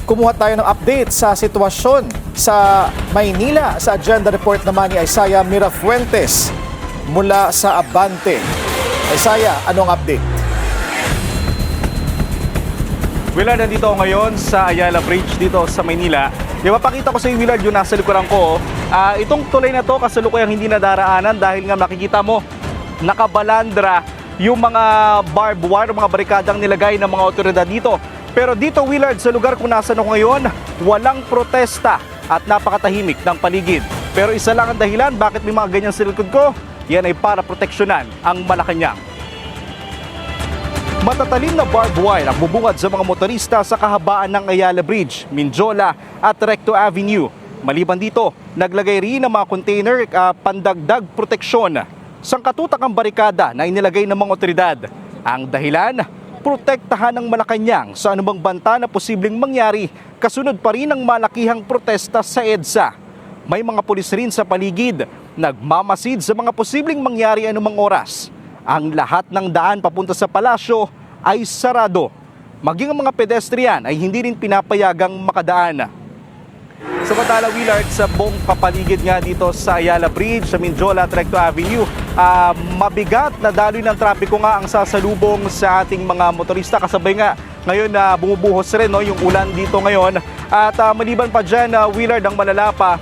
Kumuha tayo ng update sa sitwasyon sa Maynila. Sa agenda report naman ni Isaiah Mirafuentes mula sa Abante. Isaiah, anong update? Willard, nandito ako ngayon sa Ayala Bridge dito sa Maynila. Mapakita ko sa iyo, Willard, yung nasa likuran ko. Itong tulay na to kasalukuyang hindi nadaraanan dahil nga makikita mo nakabalandra yung mga barbed wire, mga barikadang nilagay ng mga otoridad dito. Pero dito, Willard, sa lugar kung nasaan ako ngayon, walang protesta at napakatahimik ng paligid. Pero isa lang ang dahilan bakit may mga ganyan sa likod ko, yan ay para proteksyonan ang Malacanang. Matatalim na barbed wire ang bubungad sa mga motorista sa kahabaan ng Ayala Bridge, Minjola at Recto Avenue. Maliban dito, naglagay rin ng mga container pandagdag proteksyon. Sangkatutak ang barikada na inilagay ng mga otoridad. Ang dahilan, protektahan ng Malacanang sa anumang banta na posibleng mangyari kasunod pa rin ng malakihang protesta sa EDSA. May mga pulis rin sa paligid, nagmamasid sa mga posibleng mangyari anumang oras. Ang lahat ng daan papunta sa palasyo ay sarado. Maging ang mga pedestrian ay hindi rin pinapayagang makadaan. Samantala, Willard, sa buong papaligid nga dito sa Ayala Bridge, sa Minjola at Recto Avenue, mabigat na daloy ng trapiko nga ang sasalubong sa ating mga motorista. Kasabay nga ngayon na bumubuhos rin yung ulan dito ngayon. At maliban pa dyan, Willard, ang malala pa,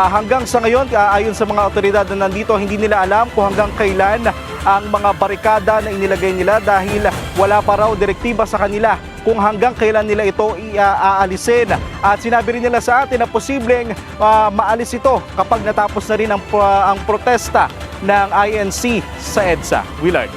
hanggang sa ngayon, ayon sa mga otoridad na nandito, hindi nila alam kung hanggang kailan ang mga barikada na inilagay nila dahil wala pa raw direktiba sa kanila kung hanggang kailan nila ito aalisin. At sinabi rin nila sa atin na posibleng maalis ito kapag natapos na rin ang protesta ng INC sa EDSA. Willard.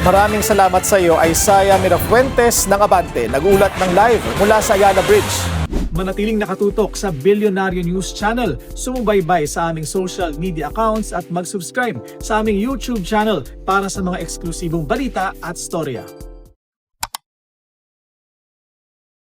Maraming salamat sa iyo, Isaiah Mirafuentes ng Abante. Nag-ulat ng live mula sa Ayala Bridge. Manatiling nakatutok sa Bilyonaryo News Channel, sumubaybay sa aming social media accounts at mag-subscribe sa aming YouTube channel para sa mga eksklusibong balita at storya.